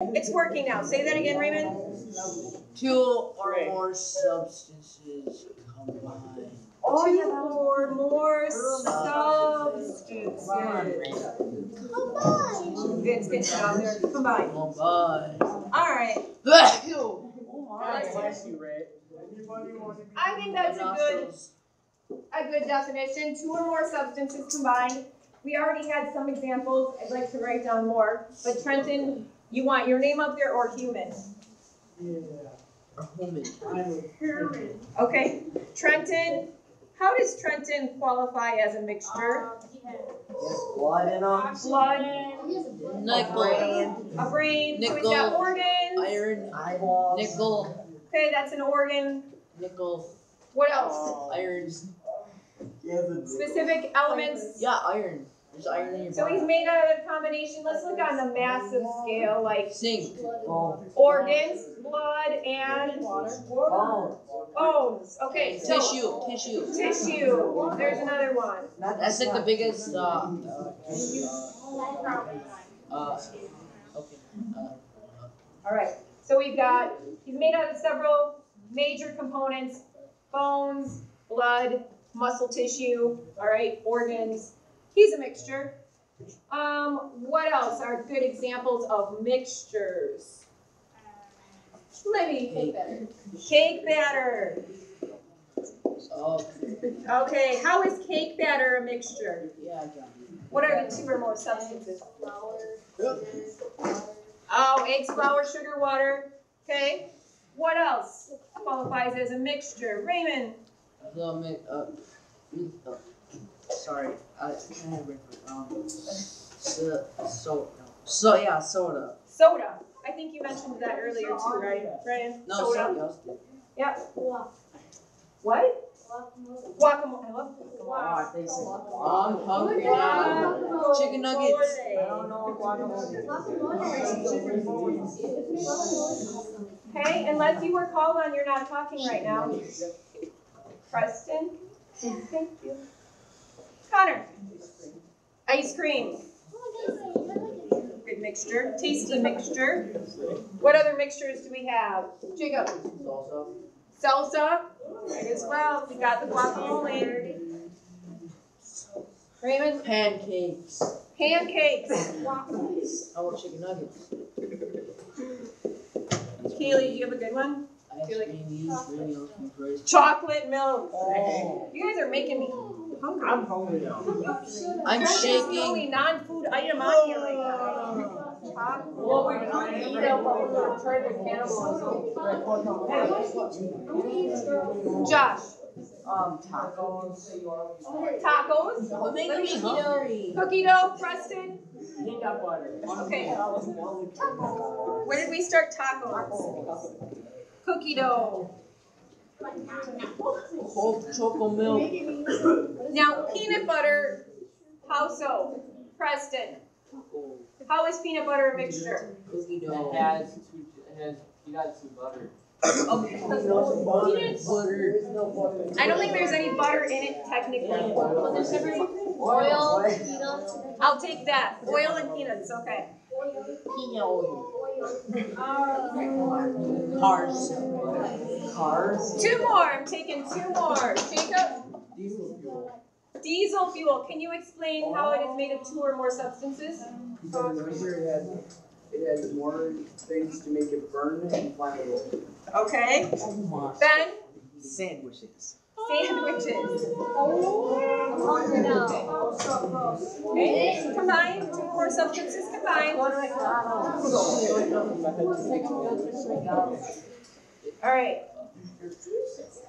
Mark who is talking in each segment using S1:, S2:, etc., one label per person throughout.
S1: It's working now. Say that again, Raymond.
S2: Two or more substances combined.
S1: Two or more substances. It's getting out there. Combined.
S2: Combined.
S1: All right.
S2: Oh my.
S1: I think that's a good definition. Two or more substances combined. We already had some examples. I'd like to write down more. But Trenton, you want your name up there or human?
S2: Yeah. Or human.
S1: Okay. Trenton, how does Trenton qualify as a mixture?
S2: Blood in them.
S1: Blood.
S2: Nickel.
S1: A brain.
S2: Nickel.
S1: So he's got organs.
S2: Iron. Eyeballs. Nickel.
S1: Okay, that's an organ.
S2: Nickel.
S1: What else?
S2: Iron.
S1: Specific elements.
S2: Yeah, iron. There's iron in your
S1: So
S2: body.
S1: he's made out of a combination. Let's look on the massive scale, like
S2: Zinc.
S1: organs, blood, and bones. Okay, so
S2: Tissue.
S1: tissue. There's another one.
S2: That's like the biggest. Okay.
S1: All right. So we've got, he's made out of several major components: bones, blood, muscle tissue. All right, organs. He's a mixture. What else are good examples of mixtures? Libby. Cake batter. Okay, how is cake batter a mixture?
S2: Yeah,
S1: What are the two or more substances? Oh, eggs, flour, sugar, water. Okay. What else qualifies as a mixture? Raymond.
S2: Sorry, I can't remember. Soda.
S1: Soda. I think you mentioned that earlier too, right, Brian?
S2: No,
S1: Soda.
S2: something else did.
S1: Yep. What? Guacamole. I love guacamole.
S2: I'm hungry now. Chicken nuggets.
S1: I don't know Okay, unless you were called on, you're not talking right now. Preston. Thank you. Connor. Ice cream. Good mixture. Tasty mixture. What other mixtures do we have? Jacob. Salsa. Right as well. We got the guacamole. Raymond.
S2: Pancakes.
S1: Pancakes.
S2: I want chicken nuggets.
S1: Keely, do you have a good one?
S2: Ice cream, really
S1: Chocolate milk.
S2: Oh.
S1: You guys are making me hungry.
S3: I'm hungry now.
S2: I'm
S1: That's the only
S2: shaking.
S1: non-food item on here like that.
S3: Well, we could eat it, but we're not trying to cannibalism.
S1: Josh.
S3: Tacos.
S1: Tacos.
S2: What making me hungry?
S1: Cookie dough. Preston.
S3: Peanut butter.
S1: Okay. Where did we start tacos? Cookie dough.
S2: Cold chocolate milk.
S1: Now peanut butter. How so? Preston. How is peanut butter a mixture?
S2: Cookie
S3: It
S2: dough.
S3: has peanuts and butter.
S1: Okay. Peanuts.
S2: Butter.
S1: I don't think there's any butter in it technically.
S4: Oil, peanuts.
S1: I'll take that. Oil and peanuts. Okay.
S2: Peanut oil. Cars.
S1: Two more. I'm taking two more. Jacob. Diesel fuel. Can you explain how it is made of two or more substances?
S5: Because earlier it has more things to make it burn and flammable.
S1: Okay. Ben.
S2: Sandwiches.
S1: Sandwiches.
S4: I'm hungry now.
S1: Okay. Combined. Two or more substances combined. All right.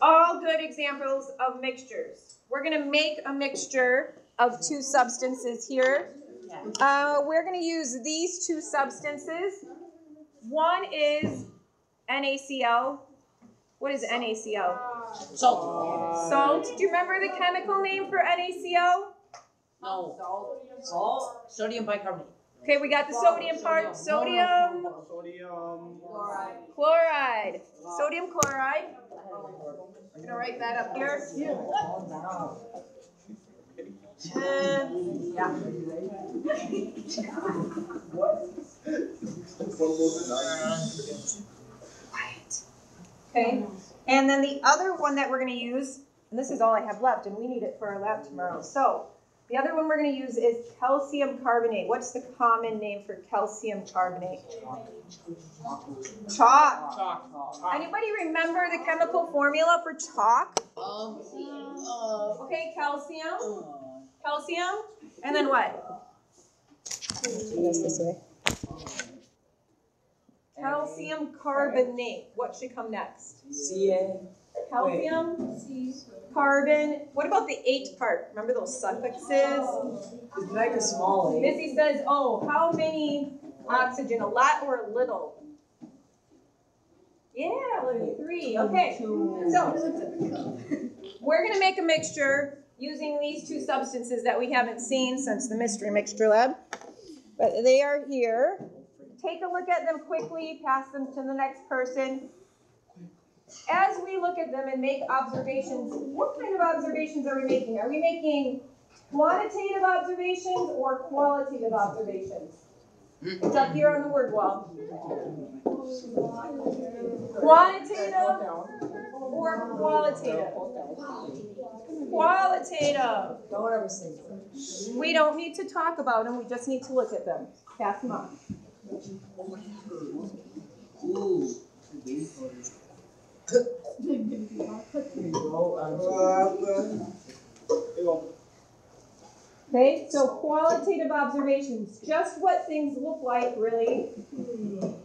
S1: All good examples of mixtures. We're going to make a mixture of two substances here. We're going to use these two substances. One is NaCl. What is NaCl?
S2: Salt.
S1: Salt. Do you remember the chemical name for NaCl?
S2: No. Salt. Sodium bicarbonate.
S1: Okay, we got the sodium part. Sodium chloride. Sodium chloride. I'm going to write that up here. Yeah. Okay, and then the other one that we're gonna use, and this is all I have left, and we need it for our lab tomorrow. So, the other one we're gonna use is calcium carbonate. What's the common name for calcium carbonate? Chalk. Anybody remember the chemical formula for chalk? Okay, calcium, and then what? This way. Calcium carbonate. What should come next?
S5: Ca.
S1: Calcium, carbon. What about the H part? Remember those suffixes?
S5: It's like a small A.
S1: Missy says, oh, how many oxygen? A lot or a little? Yeah, like 3. Okay. So, we're going to make a mixture using these two substances that we haven't seen since the mystery mixture lab. But they are here. Take a look at them quickly, pass them to the next person. As we look at them and make observations, what kind of observations are we making? Are we making quantitative observations or qualitative observations? It's up here on the word wall. Quantitative or qualitative? Qualitative.
S5: Don't ever say that.
S1: We don't need to talk about them, we just need to look at them. Pass them on.
S5: Ooh.
S1: Okay, so qualitative observations, just what things look like really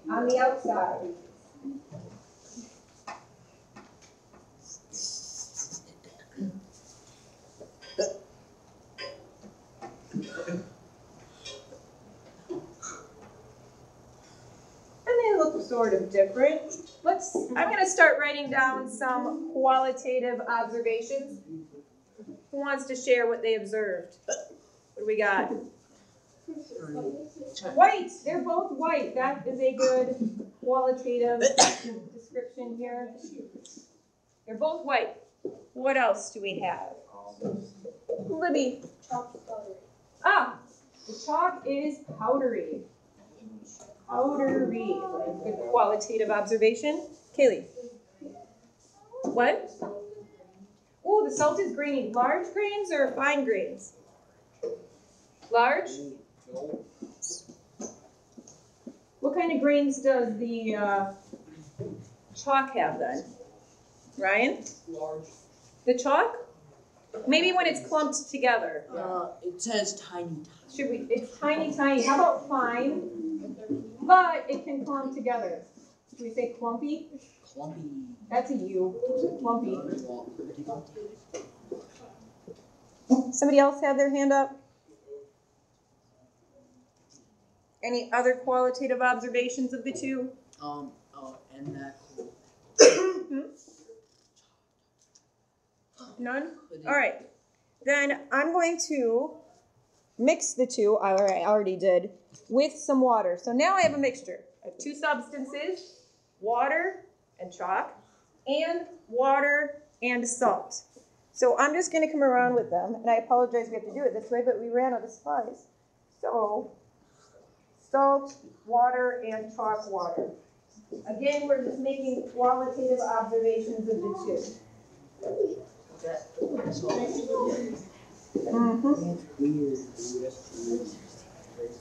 S1: on the outside. And they look sort of different. I'm going to start writing down some qualitative observations. Who wants to share what they observed? What do we got? White. They're both white. That is a good qualitative description here. They're both white. What else do we have? Libby. Ah, the chalk is powdery. Powdery. Good qualitative observation. Kaylee. What? Oh, the salt is grainy. Large grains or fine grains? Large? What kind of grains does the chalk have then? Ryan?
S5: Large.
S1: The chalk? Maybe when it's clumped together.
S2: It says tiny.
S1: Should we? It's tiny, tiny. How about fine? But it can clump together. Should we say clumpy?
S2: Clumpy.
S1: That's a U. Clumpy. Somebody else have their hand up? Any other qualitative observations of the two?
S2: And that.
S1: None? All right. Then I'm going to mix the two, I already did, with some water. So now I have a mixture of two substances, water and chalk, and water and salt. So I'm just going to come around with them, and I apologize we have to do it this way, but we ran out of supplies. So, salt, water, and chalk water. Again, we're just making qualitative observations of the two.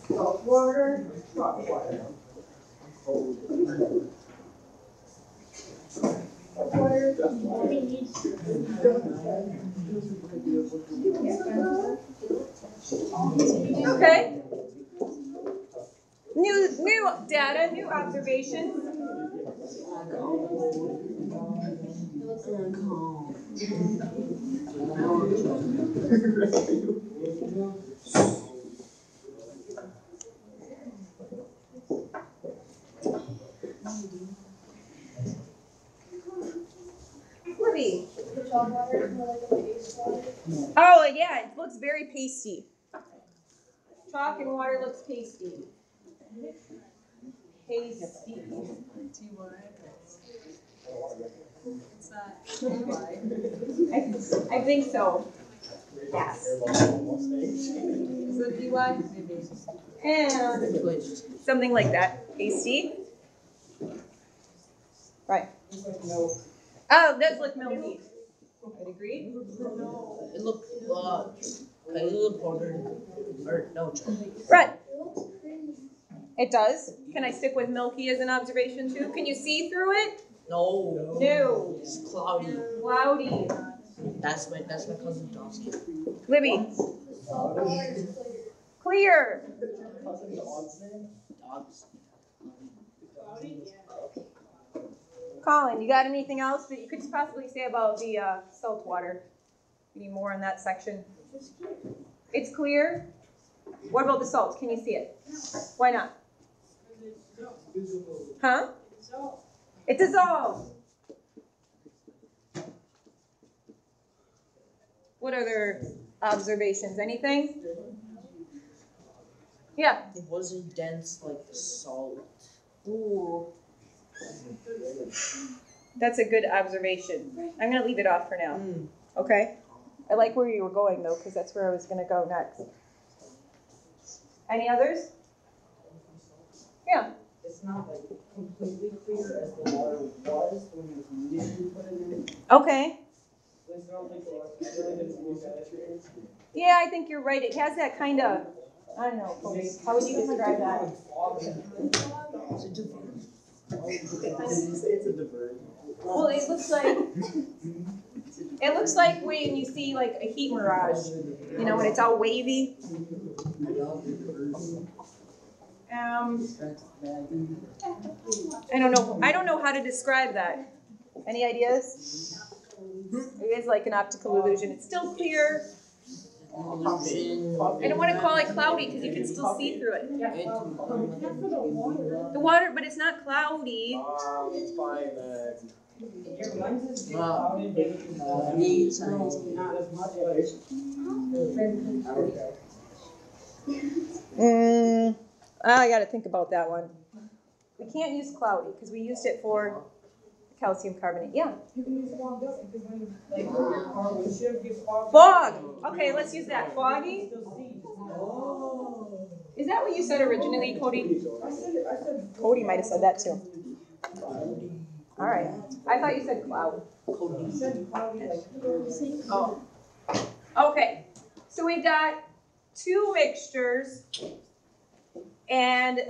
S1: Salt water, chalk water. Okay. New data, new observations. Libby. Oh yeah, it looks very pasty. Chalk and water looks pasty. Pasty. I think so. Yes.
S3: So DY?
S1: And something like that. Pasty. Right. Oh, this look milky. I'd agree.
S2: It looked a little powder, or no chocolate.
S1: Right. It does. Can I stick with milky as an observation too? Can you see through it?
S2: No.
S1: No.
S2: It's cloudy.
S1: Cloudy.
S2: That's my cousin Dawson.
S1: Libby. Clear.
S2: Dogs.
S1: Colin, you got anything else that you could possibly say about the salt water? Any more on that section? It's clear. What about the salt? Can you see it? Why not? Huh? It dissolves. What other observations? Anything? Yeah.
S2: It wasn't dense like the salt.
S1: Ooh. That's a good observation. I'm going to leave it off for now. Okay? I like where you were going, though, because that's where I was going to go next. Any others? Yeah.
S5: It's not like completely clear as the water was when it was initially put in.
S1: Okay.
S5: It's not like the really didn't look at it.
S1: Yeah, I think you're right. It has that kind of, I don't know, Cody. How would you describe that?
S2: It's a different.
S5: It's a diversion.
S1: Well, it looks like when you see like a heat mirage, you know, when it's all wavy. I don't know how to describe that. Any ideas? It is like an optical illusion. It's still clear. I don't want to call it cloudy because you can still see through it. The water, but it's not cloudy.
S5: It's fine. Not as much,
S1: I got to think about that one. We can't use cloudy because we used it for calcium carbonate. Yeah. Fog. Okay, let's use that. Foggy. Is that what you said originally, Cody? Cody might have said that too. All right. I thought you said cloud. Oh. Okay. So we've got two mixtures, and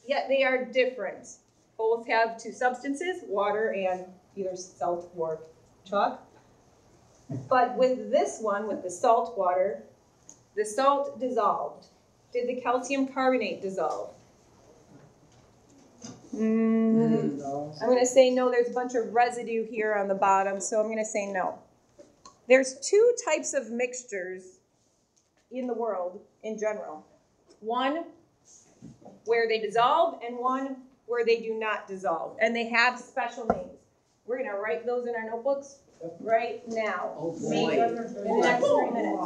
S1: yet they are different. Both have two substances, water and either salt or chalk. But with this one, with the salt water, the salt dissolved. Did the calcium carbonate dissolve? I'm going to say no. There's a bunch of residue here on the bottom, so I'm going to say no. There's two types of mixtures in the world in general. One where they dissolve and one where they do not dissolve. And they have special names. We're going to write those in our notebooks right now.
S2: Oh
S1: Maybe
S2: boy.
S1: in the next 3 minutes.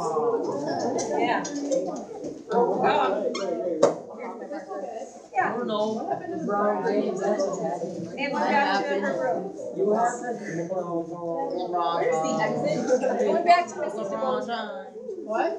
S1: Yeah. Yeah.
S2: I don't know.
S1: And we're back to her room. Where's the exit? Going back to Mrs. DeVos.
S2: Wrong time.
S3: What?